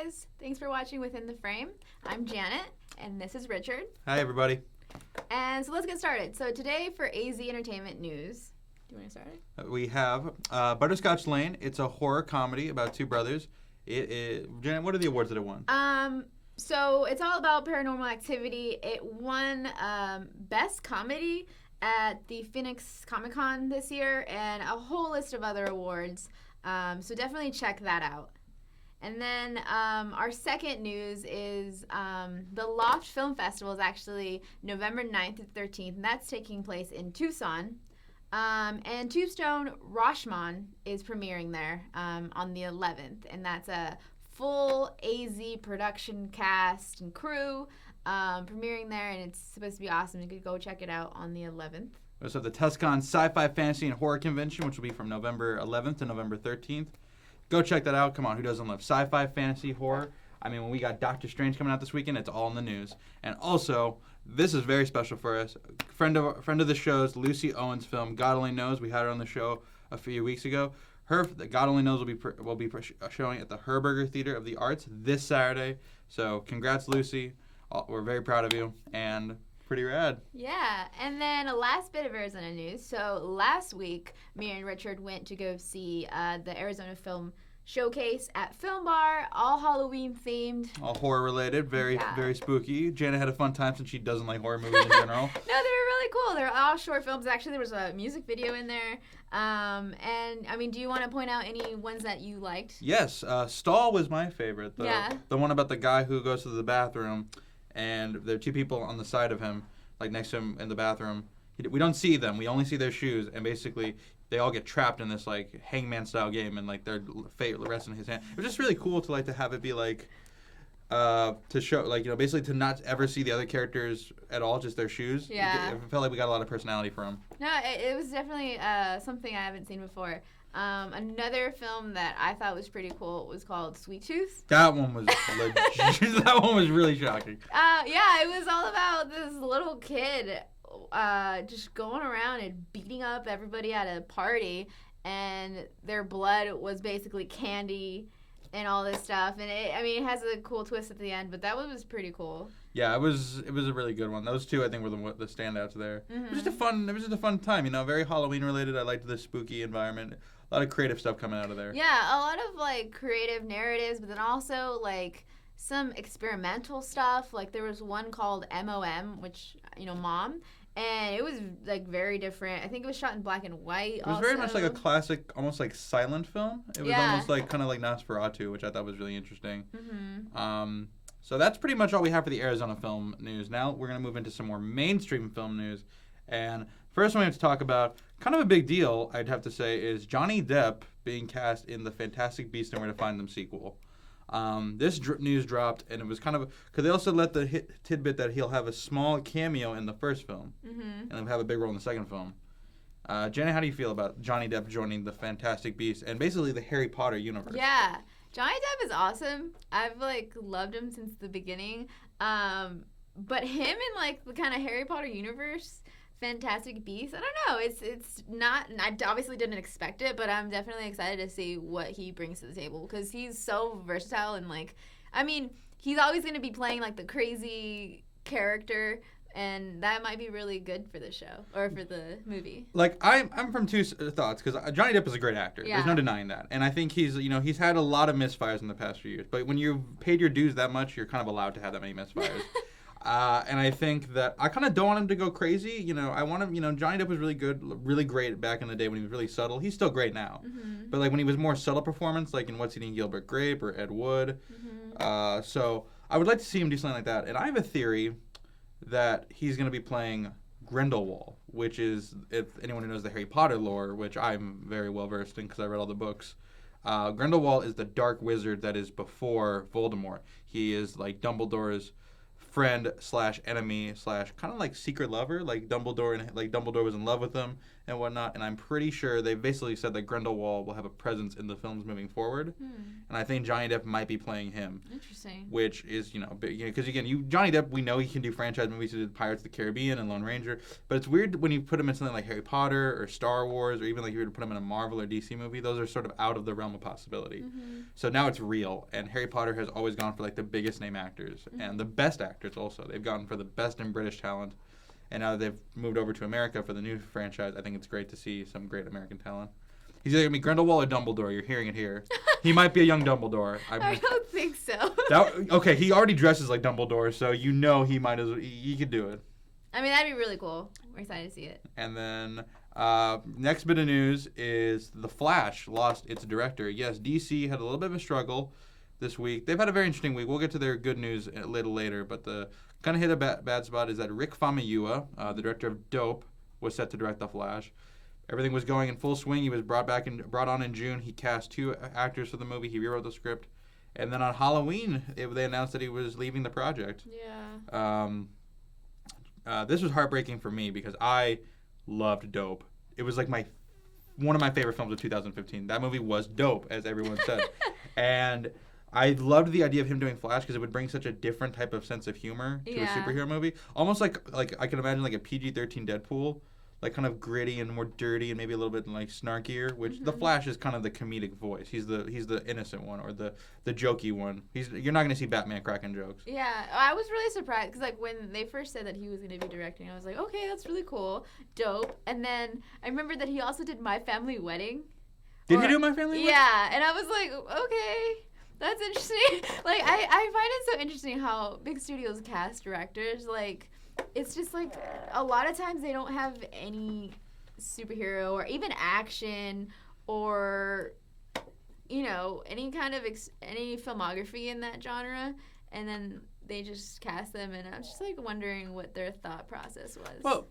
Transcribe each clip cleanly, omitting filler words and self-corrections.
guys. Thanks for watching Within the Frame. I'm Janet, and this is Richard. Hi, everybody. And so let's get started. So today for AZ Entertainment News. Do you want to start? We have Butterscotch Lane. It's a horror comedy about two brothers. Janet, what are the awards that it won? So it's all about paranormal activity. It won Best Comedy at the Phoenix Comic-Con this year and a whole list of other awards. So definitely check that out. And then our second news is the Loft Film Festival is actually November 9th to 13th, and that's taking place in Tucson. And Tombstone Rashomon is premiering there on the 11th, and that's a full AZ production cast and crew premiering there, and it's supposed to be awesome. You could go check it out on the 11th. We also have the Tucson Sci-Fi Fantasy and Horror Convention, which will be from November 11th to November 13th. Go check that out. Come on, who doesn't love sci-fi, fantasy, horror? I mean, when we got Doctor Strange coming out this weekend, it's all in the news. And also, this is very special for us. Friend of the show's Lucy Owens' film, God Only Knows. We had her on the show a few weeks ago. God Only Knows will be showing at the Herberger Theater of the Arts this Saturday. So, congrats, Lucy. We're very proud of you. And pretty rad. Yeah, and then a last bit of Arizona news. So last week, me and Richard went to go see the Arizona Film Showcase at Filmbar, all Halloween themed. All horror related, very spooky. Janet had a fun time since she doesn't like horror movies in general. No, they were really cool. They're all short films. Actually, there was a music video in there. And I mean, do you want to point out any ones that you liked? Yes, Stall was my favorite. The one about the guy who goes to the bathroom. And there are two people on the side of him, like next to him in the bathroom. We don't see them. We only see their shoes. And basically, they all get trapped in this, like, hangman-style game. And, like, their fate rests in his hand. It was just really cool to have it be, like, to show, like, basically to not ever see the other characters at all, just their shoes. Yeah. It felt like we got a lot of personality from them. No, it was definitely something I haven't seen before. Another film that I thought was pretty cool was called Sweet Tooth. That one was legit. That one was really shocking. Yeah, it was all about this little kid just going around and beating up everybody at a party, and their blood was basically candy and all this stuff. And it has a cool twist at the end, but that one was pretty cool. Yeah, it was a really good one. Those two, I think, were the standouts there. Mm-hmm. It was just a fun time, very Halloween related. I liked the spooky environment. A lot of creative stuff coming out of there. Yeah, a lot of like creative narratives, but then also like some experimental stuff. Like there was one called MOM, which Mom, and it was like very different. I think it was shot in black and white. It was very much like a classic, almost like silent film. It was almost like kind of like Nosferatu, which I thought was really interesting. Mm-hmm. So that's pretty much all we have for the Arizona film news. Now we're going to move into some more mainstream film news. And first one we have to talk about, kind of a big deal, I'd have to say, is Johnny Depp being cast in the Fantastic Beasts and Where to Find Them sequel. This news dropped, and it was kind of, because they also let the tidbit that he'll have a small cameo in the first film, and he'll have a big role in the second film. Jenna, how do you feel about Johnny Depp joining the Fantastic Beasts and basically the Harry Potter universe? Yeah. Johnny Depp is awesome. I've loved him since the beginning. But him in the kind of Harry Potter universe, Fantastic Beasts, I don't know. It's not. I obviously didn't expect it, but I'm definitely excited to see what he brings to the table because he's so versatile and he's always going to be playing the crazy character. And that might be really good for the show or for the movie. I'm from two thoughts because Johnny Depp is a great actor. Yeah. There's no denying that. And I think he's had a lot of misfires in the past few years. But when you've paid your dues that much, you're kind of allowed to have that many misfires. And I think that I kind of don't want him to go crazy. I want him, Johnny Depp was really good, really great back in the day when he was really subtle. He's still great now. Mm-hmm. But when he was more subtle performance, like in What's Eating Gilbert Grape or Ed Wood. Mm-hmm. So I would like to see him do something like that. And I have a theory that he's going to be playing Grindelwald, which is, if anyone who knows the Harry Potter lore, which I'm very well versed in because I read all the books, Grindelwald is the dark wizard that is before Voldemort. He is like Dumbledore's friend / enemy / kind of like secret lover, like Dumbledore was in love with him and whatnot. And I'm pretty sure they basically said that Grindelwald will have a presence in the films moving forward. And I think Johnny Depp might be playing him. Interesting. Which is, because again, Johnny Depp, we know he can do franchise movies. He did Pirates of the Caribbean and Lone Ranger. But it's weird when you put him in something like Harry Potter or Star Wars, or even like you were to put him in a Marvel or DC movie. Those are sort of out of the realm of possibility. So now it's real. And Harry Potter has always gone for like the biggest name actors and the best actors also. They've gone for the best in British talent. And now that they've moved over to America for the new franchise, I think it's great to see some great American talent. He's either going to be Grindelwald or Dumbledore. You're hearing it here. He might be a young Dumbledore. I don't think so. Okay, he already dresses like Dumbledore, so he might as well. He could do it. I mean, that'd be really cool. We're excited to see it. And then next bit of news is The Flash lost its director. Yes, DC had a little bit of a struggle this week. They've had a very interesting week. We'll get to their good news a little later, but the kind of hit a bad spot is that Rick Famuyiwa, the director of Dope, was set to direct The Flash. Everything was going in full swing. He was brought on in June. He cast 2 actors for the movie. He rewrote the script. And then on Halloween, they announced that he was leaving the project. Yeah. This was heartbreaking for me because I loved Dope. It was like one of my favorite films of 2015. That movie was dope, as everyone said. And I loved the idea of him doing Flash because it would bring such a different type of sense of humor to a superhero movie. Almost like I can imagine like a PG-13 Deadpool, like kind of gritty and more dirty and maybe a little bit like snarkier. Which the Flash is kind of the comedic voice. He's the innocent one or the jokey one. You're not gonna see Batman cracking jokes. Yeah, I was really surprised because like when they first said that he was gonna be directing, I was like, okay, that's really cool, dope. And then I remember that he also did My Family Wedding. Did he do My Family Wedding? Yeah, and I was like, okay. That's interesting. Like, I find it so interesting how big studios cast directors. Like, it's just like a lot of times they don't have any superhero or even action or, any kind of any filmography in that genre. And then they just cast them, and I was just like wondering what their thought process was. Well,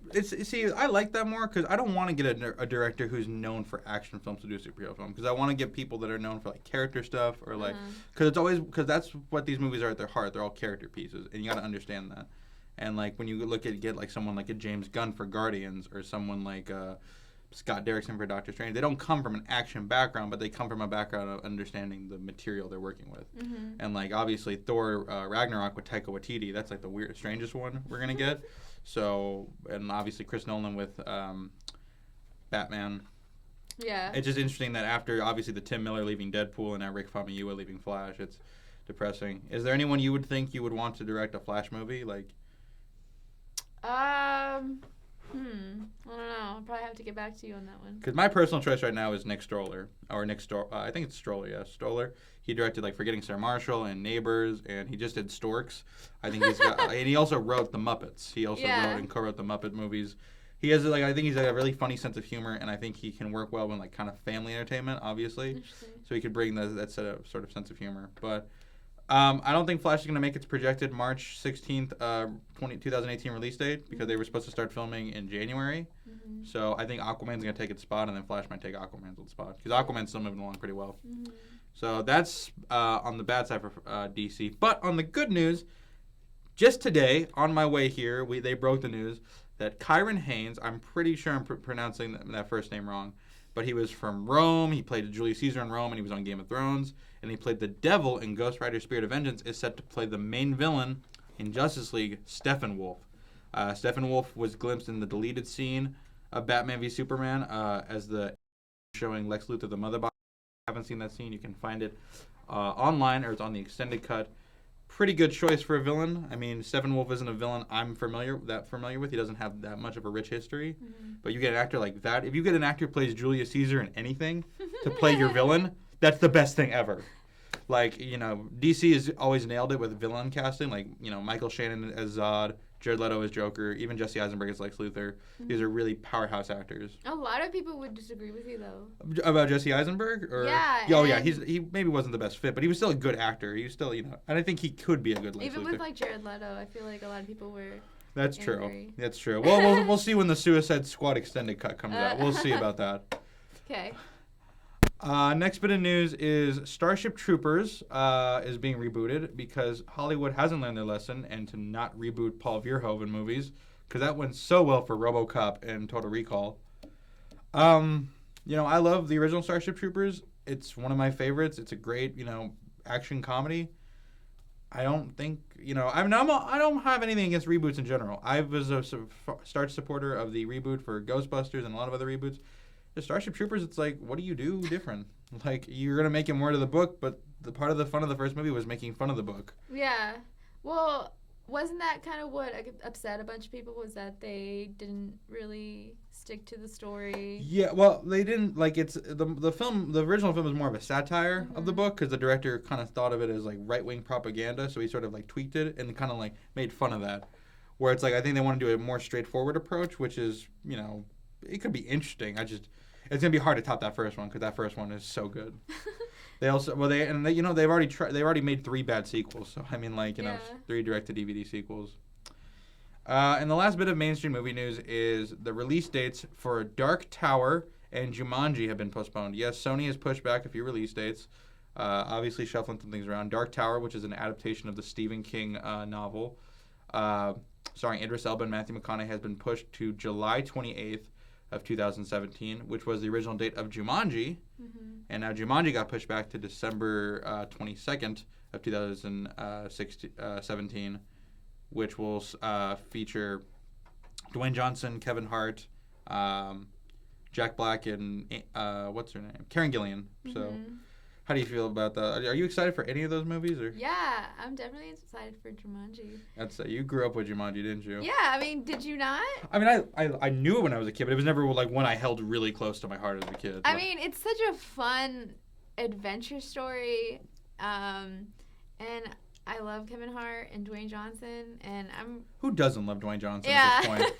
I like that more because I don't want to get a director who's known for action films to do a superhero film because I want to get people that are known for like character stuff or like because that's what these movies are at their heart. They're all character pieces, and you got to understand that. And like when you get like someone like a James Gunn for Guardians or someone like Scott Derrickson for Doctor Strange, they don't come from an action background, but they come from a background of understanding the material they're working with. And like obviously Thor Ragnarok with Taika Waititi, that's like the strangest one we're gonna get. So, and obviously Chris Nolan with Batman. Yeah. It's just interesting that after obviously the Tim Miller leaving Deadpool and now Rick Famuyiwa leaving Flash, it's depressing. Is there anyone you would think you would want to direct a Flash movie? Like, I don't know. I'll probably have to get back to you on that one. Because my personal choice right now is Nick Stoller. I think it's Stoller, yeah. Stoller. He directed like Forgetting Sarah Marshall and Neighbors, and he just did Storks. I think he's got, and he also wrote The Muppets. He also wrote and co-wrote the Muppet movies. He has I think he's got a really funny sense of humor, and I think he can work well in like kind of family entertainment, obviously. So he could bring that sort of sense of humor. But I don't think Flash is going to make its projected March 16th, 2018 release date because they were supposed to start filming in January. So I think Aquaman's going to take its spot, and then Flash might take Aquaman's spot because Aquaman's still moving along pretty well. So that's on the bad side for DC. But on the good news, just today, on my way here, they broke the news that Kyron Haynes, I'm pretty sure I'm pronouncing that first name wrong, but he was from Rome. He played Julius Caesar in Rome, and he was on Game of Thrones. And he played the devil in Ghost Rider Spirit of Vengeance, is set to play the main villain in Justice League, Steppenwolf. Steppenwolf was glimpsed in the deleted scene of Batman v Superman as the showing Lex Luthor the Mother Box. If you haven't seen that scene, you can find it online, or it's on the extended cut. Pretty good choice for a villain. I mean, Steppenwolf isn't a villain I'm familiar with. He doesn't have that much of a rich history. But you get an actor like that. If you get an actor who plays Julius Caesar in anything to play your villain, that's the best thing ever. Like, DC has always nailed it with villain casting. Like, Michael Shannon as Zod, Jared Leto as Joker, even Jesse Eisenberg as Lex Luthor. These are really powerhouse actors. A lot of people would disagree with you, though. About Jesse Eisenberg? Yeah. Oh, yeah. He maybe wasn't the best fit, but he was still a good actor. He was still, and I think he could be a good Lex Luthor. Even with, like, Jared Leto, I feel like a lot of people were That's angry. True. That's true. Well, we'll see when the Suicide Squad extended cut comes out. We'll see about that. Okay. Next bit of news is Starship Troopers is being rebooted because Hollywood hasn't learned their lesson and to not reboot Paul Verhoeven movies because that went so well for RoboCop and Total Recall. I love the original Starship Troopers. It's one of my favorites. It's a great, action comedy. I don't think, I don't have anything against reboots in general. I was a staunch supporter of the reboot for Ghostbusters and a lot of other reboots. The Starship Troopers, it's like, what do you do different? Like, you're going to make it more to the book, but the part of the fun of the first movie was making fun of the book. Yeah. Well, wasn't that kind of what upset a bunch of people, was that they didn't really stick to the story? Yeah, well, they didn't, it's, the original film is more of a satire of the book, because the director kind of thought of it as, right-wing propaganda, so he sort of, tweaked it and kind of, made fun of that. Where it's, I think they want to do a more straightforward approach, which is, it could be interesting. It's gonna be hard to top that first one because that first one is so good. They also they've already made 3 bad sequels. So I mean 3 direct-to-DVD sequels. And the last bit of mainstream movie news is the release dates for Dark Tower and Jumanji have been postponed. Yes, Sony has pushed back a few release dates, obviously shuffling some things around. Dark Tower, which is an adaptation of the Stephen King novel, starring Idris Elba and Matthew McConaughey, has been pushed to July 28th. Of 2017, which was the original date of Jumanji, and now Jumanji got pushed back to December 22nd of 2017, which will feature Dwayne Johnson, Kevin Hart, Jack Black, and what's her name? Karen Gillan. So, how do you feel about that? Are you excited for any of those movies? Or? Yeah, I'm definitely excited for Jumanji. You grew up with Jumanji, didn't you? Yeah, I mean, did you not? I mean, I knew it when I was a kid, but it was never one I held really close to my heart as a kid. I mean, it's such a fun adventure story, and I love Kevin Hart and Dwayne Johnson, and Who doesn't love Dwayne Johnson at this point?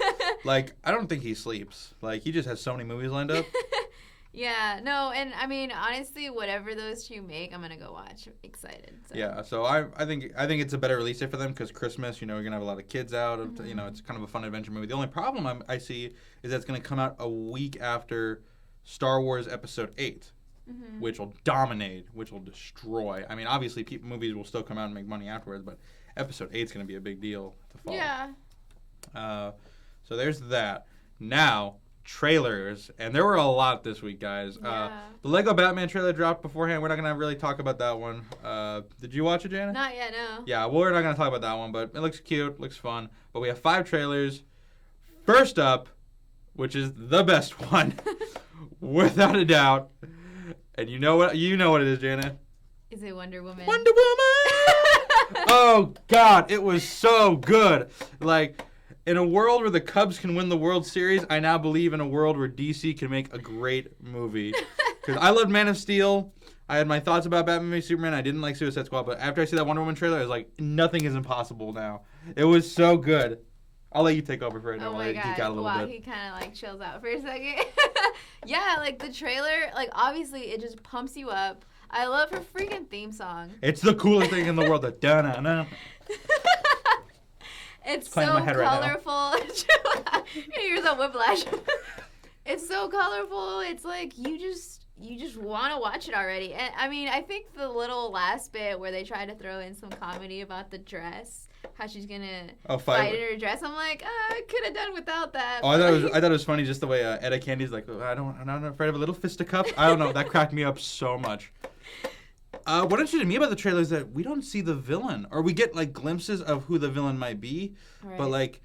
I don't think he sleeps. He just has so many movies lined up. Yeah, no, and I mean, honestly, whatever those two make, I'm gonna go watch. I'm excited. So. Yeah, so I think it's a better release date for them because Christmas, you're gonna have a lot of kids out. It's kind of a fun adventure movie. The only problem I see is that it's gonna come out a week after Star Wars Episode 8, which will dominate, which will destroy. I mean, obviously, movies will still come out and make money afterwards, but Episode 8 is gonna be a big deal to follow. Yeah. So there's that. Now. Trailers, and there were a lot this week, guys. Yeah. The Lego Batman trailer dropped beforehand. We're not going to really talk about that one. Did you watch it, Jana? Not yet, no. Yeah, well, we're not going to talk about that one, but it looks cute, looks fun. But we have 5 trailers. First up, which is the best one, without a doubt, and you know what it is, Jana? Is it Wonder Woman? Wonder Woman! Oh, God, it was so good. In a world where the Cubs can win the World Series, I now believe in a world where DC can make a great movie. Because I loved Man of Steel. I had my thoughts about Batman v Superman. I didn't like Suicide Squad. But after I see that Wonder Woman trailer, I was like, nothing is impossible now. It was so good. I'll let you take over for it now. Oh my God. Geek out a little bit. He kind of chills out for a second. Yeah, the trailer, obviously it just pumps you up. I love her freaking theme song. It's the coolest thing in the world. The da-na-na. It's so colorful. Here's a whiplash. It's so colorful. It's you just want to watch it already. And I mean, I think the little last bit where they try to throw in some comedy about the dress, how she's gonna fight in her dress. I'm I could have done without that. Oh, I thought it was funny just the way Etta Candy's I'm not afraid of a little fisticuffs. I don't know. That cracked me up so much. What interested me about the trailer is that we don't see the villain, or we get glimpses of who the villain might be, right. But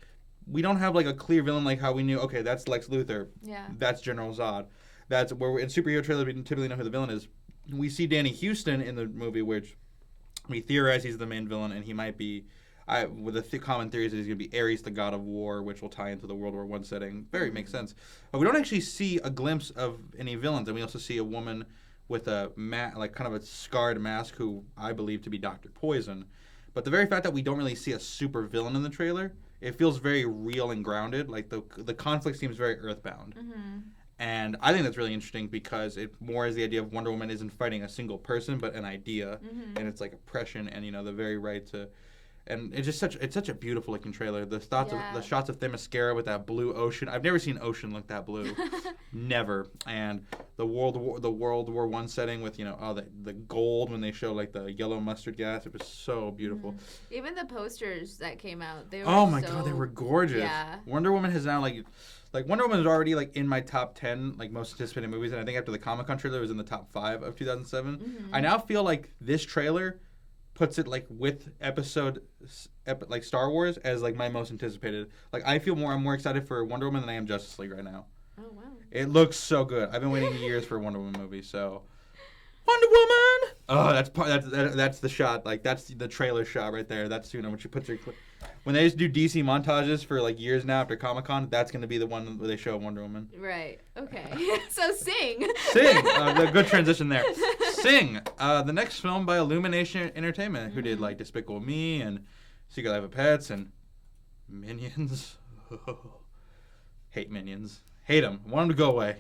we don't have a clear villain how we knew. Okay, that's Lex Luthor. Yeah. That's General Zod. That's where in superhero trailers we typically know who the villain is. We see Danny Houston in the movie, which we theorize he's the main villain, and he might be. With the common theories that he's going to be Ares, the god of war, which will tie into the World War I setting. Very makes sense. But we don't actually see a glimpse of any villains, and we also see a woman with a kind of a scarred mask who I believe to be Dr. Poison. But the very fact that we don't really see a super villain in the trailer, it feels very real and grounded. The conflict seems very earthbound. And I think that's really interesting because it more is the idea of Wonder Woman isn't fighting a single person but an idea. And it's oppression and, the very right to And it's such a beautiful looking trailer. The shots of Themyscira with that blue ocean. I've never seen ocean look that blue. Never. And the World War I setting with, the gold when they show like the yellow mustard gas. It was so beautiful. Even the posters that came out, they were God, they were gorgeous. Yeah. Wonder Woman has now like Wonder Woman is already like in my top 10 like most anticipated movies, and I think after the Comic-Con trailer it was in the top 5 of 2007. I now feel like this trailer puts it like with like Star Wars as like my most anticipated. Like I'm more excited for Wonder Woman than I am Justice League right now. Oh wow. It looks so good. I've been waiting years for a Wonder Woman movie, so Wonder Woman. Oh, that's the shot. Like that's the trailer shot right there. That's when she puts her when they used to do DC montages for like years now after Comic-Con, that's going to be the one where they show Wonder Woman. Right. Okay. So Sing. The good transition there. Sing. The next film by Illumination Entertainment, who did like Despicable Me and Secret Life of Pets and Minions. Hate Minions. Hate them. Want them to go away.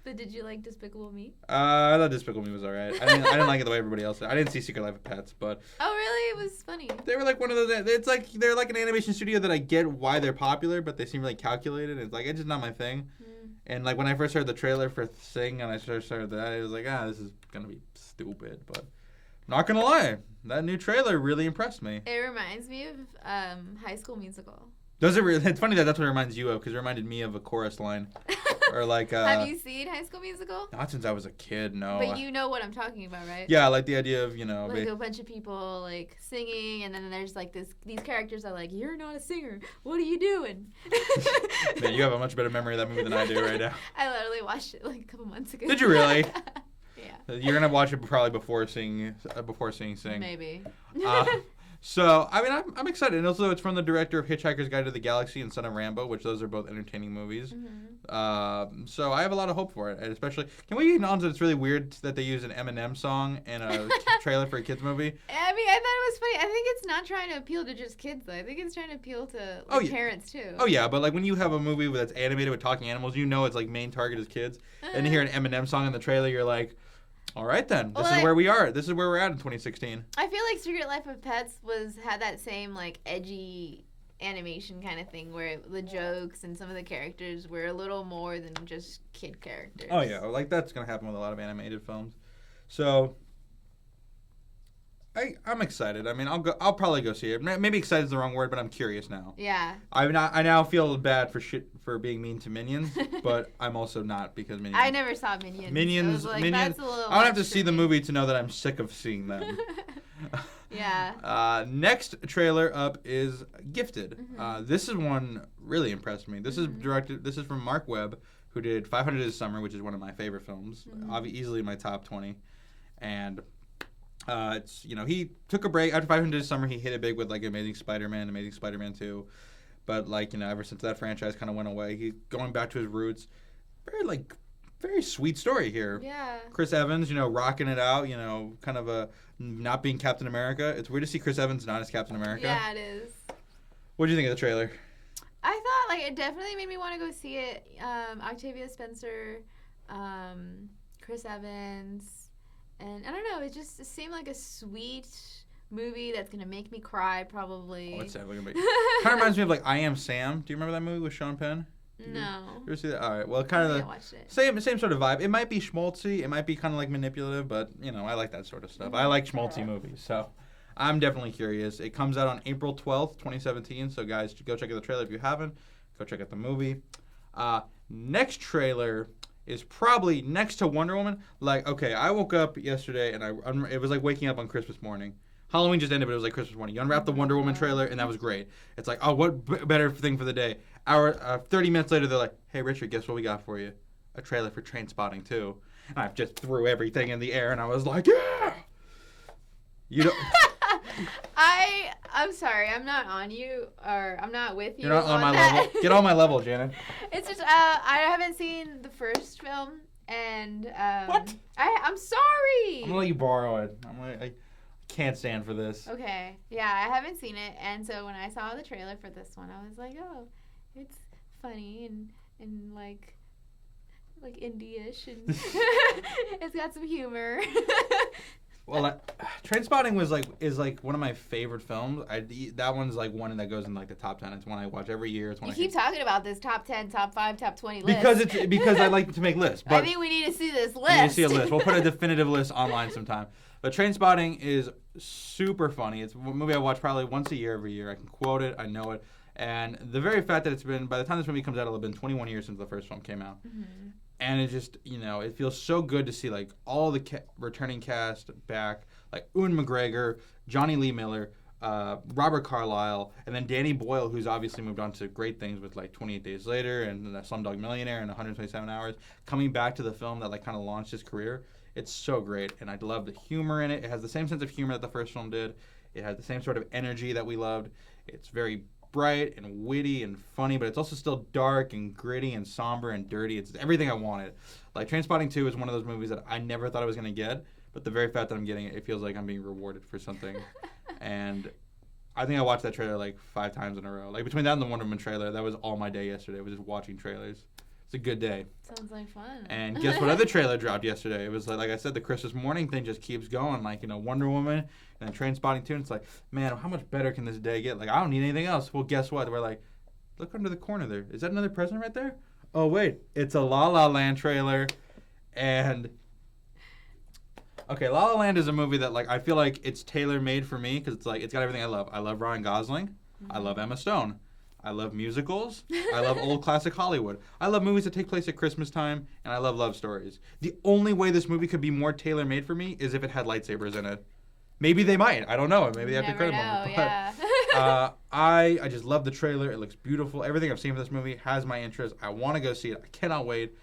But did you like Despicable Me? I thought Despicable Me was alright. I didn't like it the way everybody else did. I didn't see Secret Life of Pets, but oh really? It was funny. They were like one of those. It's like they're like an animation studio that I get why they're popular, but they seem really calculated. It's like it's just not my thing. And like when I first heard the trailer for Sing and I first heard that, I was like, this is gonna be stupid. But not gonna lie, that new trailer really impressed me. It reminds me of High School Musical. Does it really? It's funny that's what it reminds you of, because it reminded me of a chorus line. Or like have you seen High School Musical? Not since I was a kid, no. But you know what I'm talking about, right? Yeah, like the idea of, like a bunch of people like singing, and then there's like these characters are like, you're not a singer, what are you doing? Man, you have a much better memory of that movie than I do right now. I literally watched it like a couple months ago. Did you really? Yeah. You're gonna watch it probably before seeing Sing. Maybe. So, I mean, I'm excited. And also, it's from the director of Hitchhiker's Guide to the Galaxy and Son of Rambo, which those are both entertaining movies. So, I have a lot of hope for it. And especially, can we acknowledge that it's really weird that they use an Eminem song in a trailer for a kids movie? I mean, I thought it was funny. I think it's not trying to appeal to just kids, though. I think it's trying to appeal to parents, too. Oh, yeah. But, like, when you have a movie that's animated with talking animals, it's, like, main target is kids. And you hear an Eminem song in the trailer, you're like, all right, then. This is where we are. This is where we're at in 2016. I feel like Secret Life of Pets had that same, like, edgy animation kind of thing where the jokes and some of the characters were a little more than just kid characters. Oh, yeah. Like, that's going to happen with a lot of animated films. So, I'm excited. I mean, I'll probably go see it. Maybe excited is the wrong word, but I'm curious now. Yeah. I now feel bad for being mean to Minions, but I'm also not, because Minions. I never saw Minions. Minions. That's a little I don't have to see the movie to know that I'm sick of seeing them. Yeah. Next trailer up is Gifted. This is one really impressed me. This is from Mark Webb, who did 500 Days of Summer, which is one of my favorite films, easily in my top 20, and. He took a break after 500 Days of Summer. He hit it big with like Amazing Spider-Man, Amazing Spider-Man 2, but ever since that franchise kind of went away, he's going back to his roots. Very sweet story here. Yeah. Chris Evans, rocking it out. Kind of not being Captain America. It's weird to see Chris Evans not as Captain America. Yeah, it is. What do you think of the trailer? I thought it definitely made me want to go see it. Octavia Spencer, Chris Evans. And I don't know, it seemed like a sweet movie that's going to make me cry, probably. Oh, it's definitely going to be. Kind of reminds me of, I Am Sam. Do you remember that movie with Sean Penn? No. You ever see that? All right, well, kind of the same sort of vibe. It might be schmaltzy. It might be kind of, manipulative, but, I like that sort of stuff. I like schmaltzy movies, so I'm definitely curious. It comes out on April 12th, 2017, so, guys, go check out the trailer if you haven't. Go check out the movie. Next trailer is probably next to Wonder Woman. I woke up yesterday and it was like waking up on Christmas morning. Halloween just ended, but it was like Christmas morning. You unwrapped the Wonder Woman trailer, and that was great. It's like, what better thing for the day? 30 minutes later, they're like, hey, Richard, guess what we got for you? A trailer for Trainspotting 2. And I just threw everything in the air, and I was like, yeah! I'm sorry, I'm not on you, or I'm not with you. You're not on my that. level. Get on my level, Janet. It's just, I haven't seen the first film, and, What? I'm sorry! I'm gonna let you borrow it. I can't stand for this. Okay, yeah, I haven't seen it, and so when I saw the trailer for this one, I was like, oh, it's funny, and like indie-ish, and it's got some humor. Well, Trainspotting is one of my favorite films. That one's like one that goes in like the top 10. It's one I watch every year. It's one you keep talking about this top 10, top 5, top 20 list. Because I like to make lists. But I think we need to see this list. We need to see a list. We'll put a definitive list online sometime. But Trainspotting is super funny. It's a movie I watch probably once a year every year. I can quote it. I know it. And the very fact that it's been, by the time this movie comes out, it'll have been 21 years since the first film came out. Mm-hmm. And it just, it feels so good to see, like, all the returning cast back. Like, Ewan McGregor, Johnny Lee Miller, Robert Carlyle, and then Danny Boyle, who's obviously moved on to great things with, like, 28 Days Later and Slumdog Millionaire and 127 Hours. Coming back to the film that, like, kind of launched his career. It's so great. And I love the humor in it. It has the same sense of humor that the first film did. It has the same sort of energy that we loved. It's very bright and witty and funny, but it's also still dark and gritty and somber and dirty. It's everything I wanted. Like, Trainspotting 2 is one of those movies that I never thought I was going to get, but the very fact that I'm getting it, it feels like I'm being rewarded for something. And I think I watched that trailer like 5 times in a row. Like, between that and the Wonder Woman trailer, that was all my day yesterday. I was just watching trailers. It's a good day. Sounds like fun. And guess what other trailer dropped yesterday? It was like I said, the Christmas morning thing just keeps going. Like, Wonder Woman and then Trainspotting 2. And it's like, man, how much better can this day get? Like, I don't need anything else. Well, guess what? We're like, look under the corner there. Is that another present right there? Oh, wait. It's a La La Land trailer. And, okay, La La Land is a movie that, like, I feel like it's tailor-made for me because it's like, it's got everything I love. I love Ryan Gosling. Mm-hmm. I love Emma Stone. I love musicals. I love old classic Hollywood. I love movies that take place at Christmas time, and I love love stories. The only way this movie could be more tailor-made for me is if it had lightsabers in it. Maybe they might. I don't know. Maybe they have to credit moment. But I just love the trailer. It looks beautiful. Everything I've seen for this movie has my interest. I want to go see it. I cannot wait.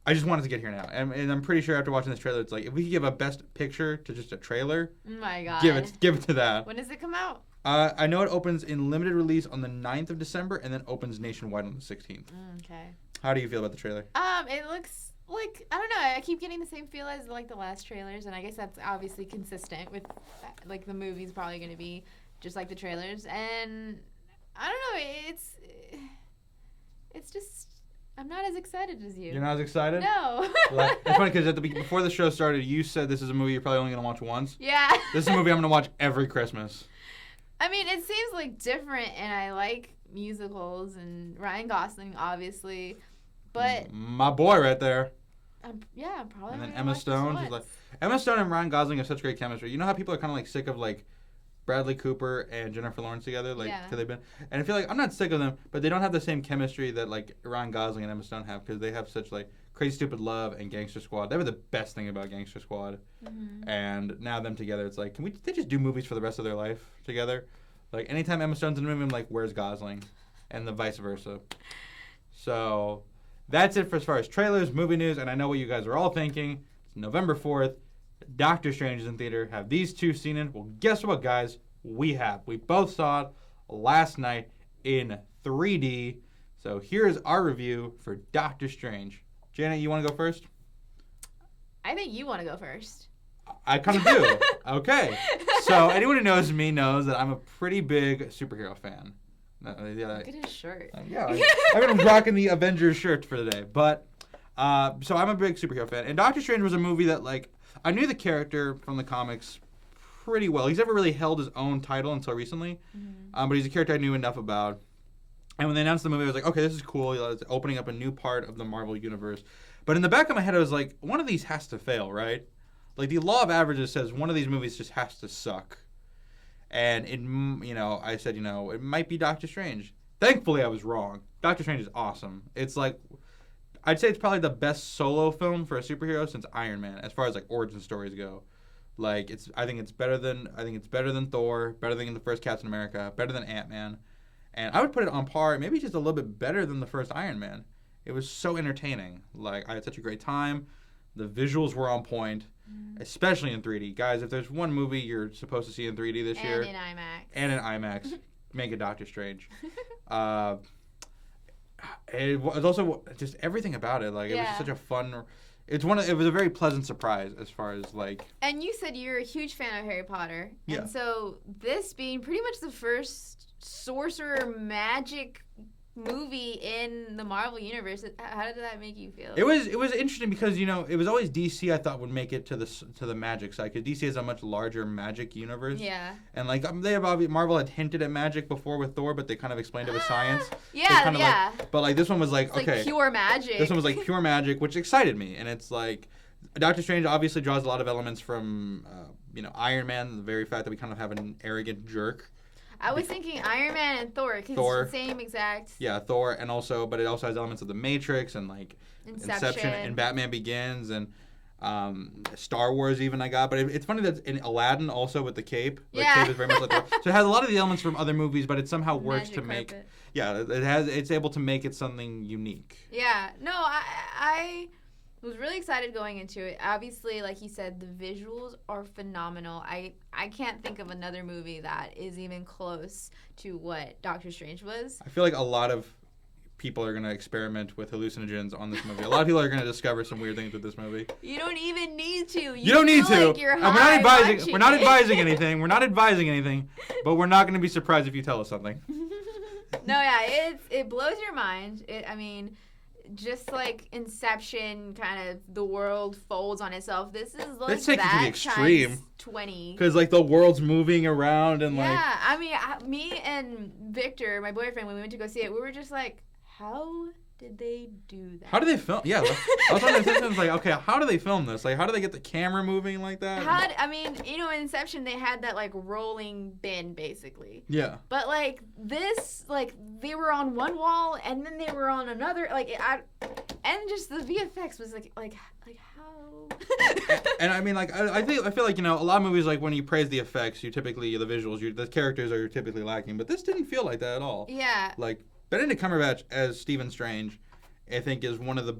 I just wanted to get here now. And I'm pretty sure after watching this trailer, it's like, if we could give a best picture to just a trailer, oh my God, give it to that. When does it come out? I know it opens in limited release on the 9th of December and then opens nationwide on the 16th. Okay. How do you feel about the trailer? It looks like, I don't know, I keep getting the same feel as like the last trailers, and I guess that's obviously consistent with like the movie's probably going to be just like the trailers, and I don't know, it's just, I'm not as excited as you. You're not as excited? No. Like, it's funny because before the show started, you said this is a movie you're probably only going to watch once. Yeah. This is a movie I'm going to watch every Christmas. I mean, it seems like different, and I like musicals and Ryan Gosling, obviously, but my boy right there. Yeah, probably. And then Emma Stone. She's like, Emma Stone and Ryan Gosling have such great chemistry. You know how people are kind of like sick of like Bradley Cooper and Jennifer Lawrence together, like, because they've been, and I feel like I'm not sick of them, but they don't have the same chemistry that like Ryan Gosling and Emma Stone have, because they have such like Crazy Stupid Love and Gangster Squad. They were the best thing about Gangster Squad. Mm-hmm. And now them together, it's like, they just do movies for the rest of their life together? Like, anytime Emma Stone's in a movie, I'm like, where's Gosling? And the vice versa. So, that's it for as far as trailers, movie news, and I know what you guys are all thinking. It's November 4th. Doctor Strange is in theater. Have these two seen it? Well, guess what, guys? We have. We both saw it last night in 3D. So, here's our review for Doctor Strange. Janet, you want to go first? I think you want to go first. I kind of do. Okay. So anyone who knows me knows that I'm a pretty big superhero fan. Look at his shirt. Yeah, I've been rocking the Avengers shirt for the day. But, so I'm a big superhero fan. And Doctor Strange was a movie that, like, I knew the character from the comics pretty well. He's never really held his own title until recently. Mm-hmm. But he's a character I knew enough about. And when they announced the movie, I was like, okay, this is cool. It's opening up a new part of the Marvel Universe. But in the back of my head, I was like, one of these has to fail, right? Like, the law of averages says one of these movies just has to suck. And, I said, it might be Doctor Strange. Thankfully, I was wrong. Doctor Strange is awesome. It's like, I'd say it's probably the best solo film for a superhero since Iron Man, as far as, like, origin stories go. Like, I think it's better than Thor, better than the first Captain America, better than Ant-Man. And I would put it on par, maybe just a little bit better than the first Iron Man. It was so entertaining. Like, I had such a great time. The visuals were on point, especially in 3D. Guys, if there's one movie you're supposed to see in 3D this year. And in IMAX. Make it Doctor Strange. It was also just everything about it. Like, it was such a fun... It was a very pleasant surprise as far as, like... And you said you're a huge fan of Harry Potter. Yeah. And so this being pretty much the first sorcerer magic movie in the Marvel universe. How did that make you feel? It was interesting because it was always DC I thought would make it to the magic side because DC has a much larger magic universe. Yeah. And like Marvel had hinted at magic before with Thor, but they kind of explained it with science. Yeah. But like this one was like it's okay, like pure magic. This one was like pure magic, which excited me, and it's like Doctor Strange obviously draws a lot of elements from Iron Man, the very fact that we kind of have an arrogant jerk. I was thinking Iron Man and Thor, because it's the same exact. Yeah, Thor, and but it also has elements of the Matrix and like Inception and Batman Begins and Star Wars even I got. But it's funny that in Aladdin also with the cape. The cape is very much like Thor. So it has a lot of the elements from other movies, but it somehow works to make. Yeah, it's able to make it something unique. Yeah, no, I was really excited going into it. Obviously, like you said, the visuals are phenomenal. I can't think of another movie that is even close to what Doctor Strange was. I feel like a lot of people are going to experiment with hallucinogens on this movie. A lot of people are going to discover some weird things with this movie. You don't even need to. You don't need to. Like you're high we're not advising anything. We're not advising anything. But we're not going to be surprised if you tell us something. No, yeah, it blows your mind. Just like Inception, kind of the world folds on itself. This is like Let's take it to the extreme. Times 20. Because like the world's moving around and like. Yeah, I mean, me and Victor, my boyfriend, when we went to go see it, we were just like, how did they do that? How do they film? Yeah, I was wondering, I was like, okay, how do they film this? Like, how do they get the camera moving like that? In Inception, they had that like rolling bin basically. Yeah. But like this, like they were on one wall and then they were on another, and just the VFX was like how. And I mean, like I feel like a lot of movies, like when you praise the effects, the visuals, the characters are typically lacking, but this didn't feel like that at all. Yeah. Like Benedict Cumberbatch as Stephen Strange, I think is one of the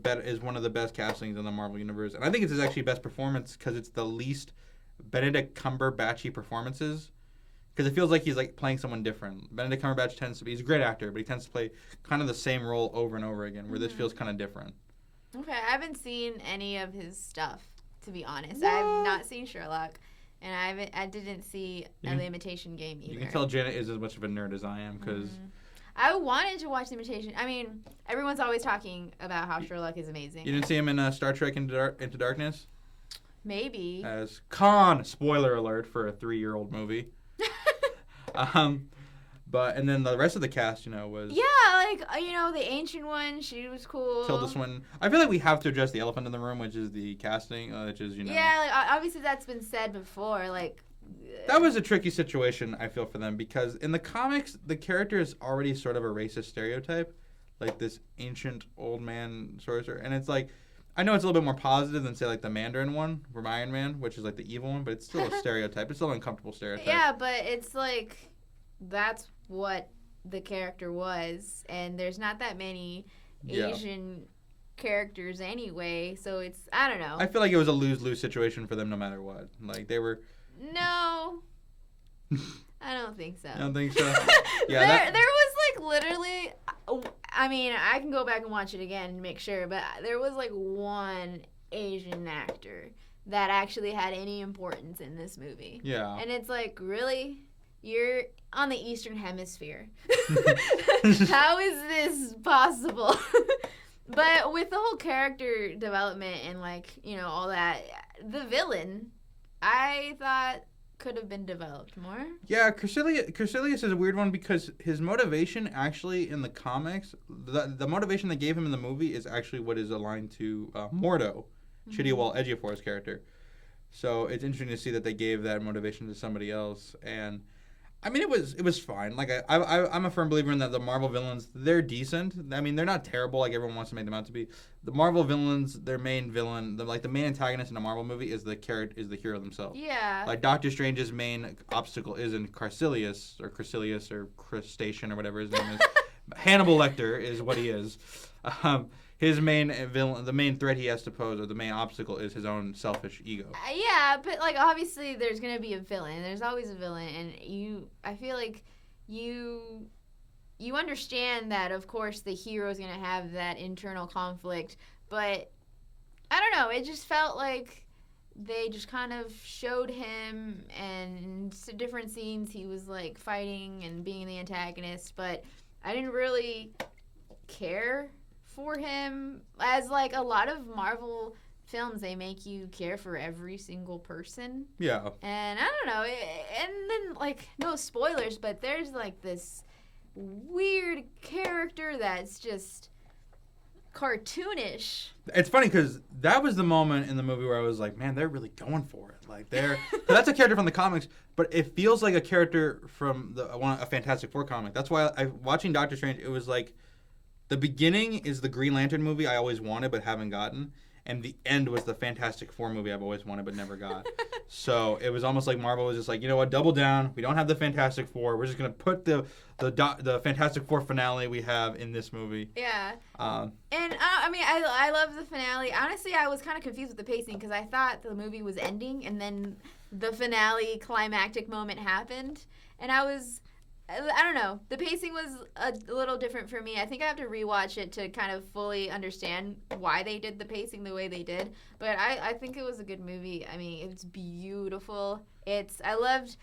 best castings in the Marvel universe, and I think it's his actually best performance because it's the least Benedict Cumberbatchy performances. Because it feels like he's like playing someone different. Benedict Cumberbatch he's a great actor, but he tends to play kind of the same role over and over again. Where this feels kind of different. Okay, I haven't seen any of his stuff, to be honest. I've not seen Sherlock. And I didn't see The Imitation Game either. You can tell Janet is as much of a nerd as I am because. I wanted to watch The Imitation. I mean, everyone's always talking about how Sherlock is amazing. You didn't see him in Star Trek Into Darkness? Maybe. As Khan. Spoiler alert for a 3-year-old movie. And then the rest of the cast, was. Yeah, the ancient one. She was cool. Tilda Swinton. I feel like we have to address the elephant in the room, which is the casting, which is Yeah, like obviously that's been said before, like. That was a tricky situation, I feel, for them, because in the comics, the character is already sort of a racist stereotype, like this ancient old man sorcerer. And it's like, I know it's a little bit more positive than, say, like the Mandarin one from Iron Man, which is like the evil one, but it's still a stereotype. It's still an uncomfortable stereotype. Yeah, but it's like, that's what the character was, and there's not that many Asian characters anyway, so it's, I don't know. I feel like it was a lose-lose situation for them no matter what. Like, they were... No, I don't think so. I don't think so. Yeah, there was like literally. I mean, I can go back and watch it again and make sure, but there was like one Asian actor that actually had any importance in this movie. Yeah. And it's like, really? You're on the Eastern Hemisphere. How is this possible? But with the whole character development and all that, the villain, I thought could have been developed more. Yeah, Cressilius is a weird one because his motivation actually in the comics, the motivation they gave him in the movie is actually what is aligned to Mordo, Chidiwal Ejiofor's character. So it's interesting to see that they gave that motivation to somebody else. And I mean, it was fine. Like I'm a firm believer in that the Marvel villains, they're decent. I mean, they're not terrible like everyone wants to make them out to be. The Marvel villains, their main villain, the main antagonist in a Marvel movie is the hero themselves. Yeah. Like Doctor Strange's main obstacle isn't Cressilius or Crustacean or whatever his name is. Hannibal Lecter is what he is. His main villain, the main threat he has to pose, or the main obstacle, is his own selfish ego. Yeah, but obviously there's gonna be a villain. There's always a villain, and I feel like you understand that. Of course, the hero is gonna have that internal conflict, but I don't know. It just felt like they just kind of showed him, and in different scenes he was like fighting and being the antagonist, but I didn't really care for him. As like a lot of Marvel films, they make you care for every single person. Yeah. And I don't know. And then, like, no spoilers, but there's like this weird character that's just cartoonish. It's funny because that was the moment in the movie where I was like, man, they're really going for it. Like, that's a character from the comics, but it feels like a character from a Fantastic Four comic. That's why watching Doctor Strange, it was like the beginning is the Green Lantern movie I always wanted but haven't gotten. And the end was the Fantastic Four movie I've always wanted but never got. So it was almost like Marvel was just like, you know what, double down. We don't have the Fantastic Four. We're just going to put the Fantastic Four finale we have in this movie. Yeah. I love the finale. Honestly, I was kind of confused with the pacing because I thought the movie was ending and then the finale climactic moment happened. And I don't know. The pacing was a little different for me. I think I have to rewatch it to kind of fully understand why they did the pacing the way they did. But I think it was a good movie. I mean, it's beautiful. I loved,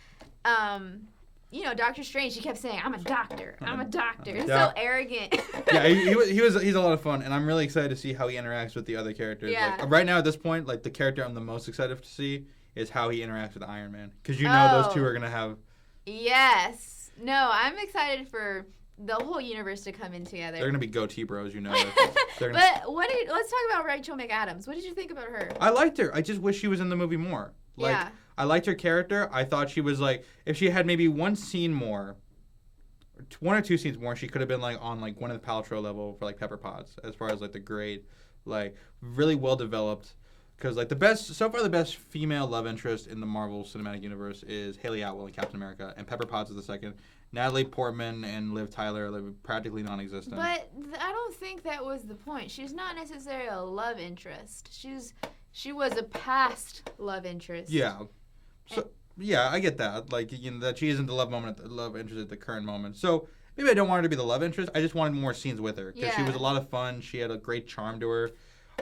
Doctor Strange. He kept saying, "I'm a doctor. I'm a doctor." Yeah. So arrogant. Yeah, he's a lot of fun, and I'm really excited to see how he interacts with the other characters. Yeah. Like, right now at this point, like the character I'm the most excited to see is how he interacts with Iron Man, because those two are gonna have. Yes. No, I'm excited for the whole universe to come in together. They're gonna be goatee bros, But let's talk about Rachel McAdams. What did you think about her? I liked her. I just wish she was in the movie more. Like, yeah. I liked her character. I thought she was like, if she had maybe one or two scenes more, she could have been like on like Gwyneth Paltrow level for like Pepper Potts as far as like the grade, like really well developed. Because like the best female love interest in the Marvel Cinematic Universe is Hayley Atwell in Captain America, and Pepper Potts is the second. Natalie Portman and Liv Tyler are practically non-existent. But I don't think that was the point. She's not necessarily a love interest. She was a past love interest. Yeah. So yeah, I get that. Like, that she isn't the love interest at the current moment. So maybe I don't want her to be the love interest. I just wanted more scenes with her because she was a lot of fun. She had a great charm to her.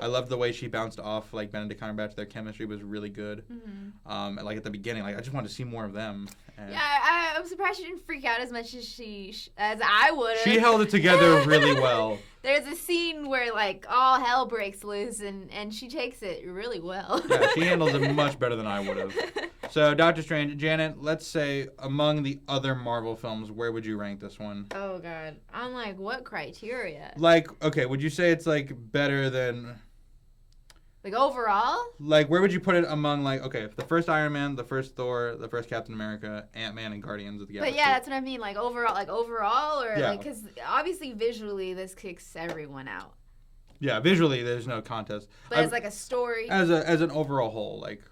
I loved the way she bounced off like Benedict Cumberbatch. Their chemistry was really good. Mm-hmm. And like at the beginning, like I just wanted to see more of them. And yeah, I'm surprised she didn't freak out as much as I would have. She held it together really well. There's a scene where like all hell breaks loose and she takes it really well. Yeah, she handles it much better than I would have. So Doctor Strange, Janet, let's say among the other Marvel films, where would you rank this one? Oh God, on like what criteria? Like, okay, would you say it's like better than? Like overall? Like, where would you put it among, like, okay, the first Iron Man, the first Thor, the first Captain America, Ant-Man, and Guardians of the Galaxy? But yeah, that's what I mean. Like overall, or yeah. like, because obviously visually this kicks everyone out. Yeah, visually there's no contest. But as like a story. As an overall whole, like.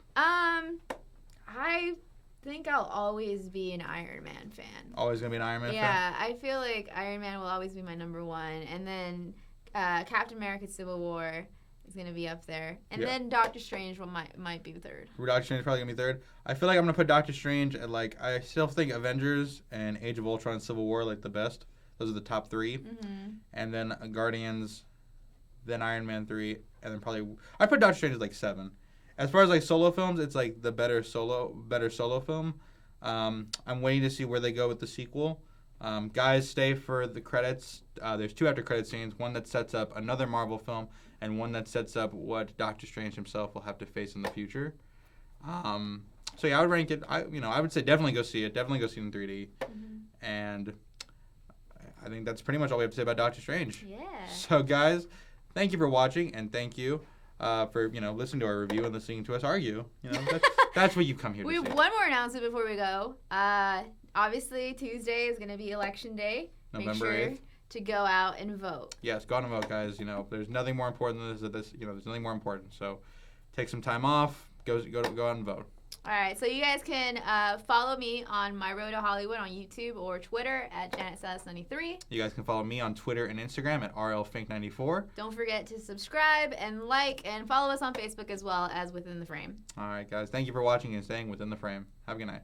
I think I'll always be an Iron Man fan. Always gonna be an Iron Man fan? Yeah, I feel like Iron Man will always be my number one, and then Captain America: Civil War is gonna be up there, and then Doctor Strange might be third. Doctor Strange is probably gonna be third. I feel like I'm gonna put Doctor Strange at like, I still think Avengers and Age of Ultron and Civil War are like the best. Those are the top three. Mm-hmm. And then Guardians, then Iron Man 3, and then probably I put Doctor Strange as like 7. As far as like solo films, it's like the better solo film. I'm waiting to see where they go with the sequel. Guys, stay for the credits. There's 2 after credit scenes, one that sets up another Marvel film and one that sets up what Doctor Strange himself will have to face in the future. So yeah, I would rank it. I would say definitely go see it. Definitely go see it in 3D. Mm-hmm. And I think that's pretty much all we have to say about Doctor Strange. Yeah. So guys, thank you for watching, and thank you for listening to our review and listening to us argue. That's what you come here to see. We have one more announcement before we go. Obviously, Tuesday is going to be Election Day. November 8th. To go out and vote. Yes, go out and vote, guys. There's nothing more important than this. There's nothing more important. So, take some time off. Go out and vote. All right, so you guys can follow me on My Road to Hollywood on YouTube or Twitter at JanetSalas93. You guys can follow me on Twitter and Instagram at RLFink94. Don't forget to subscribe and like and follow us on Facebook as well as Within the Frame. All right, guys. Thank you for watching and staying within the frame. Have a good night.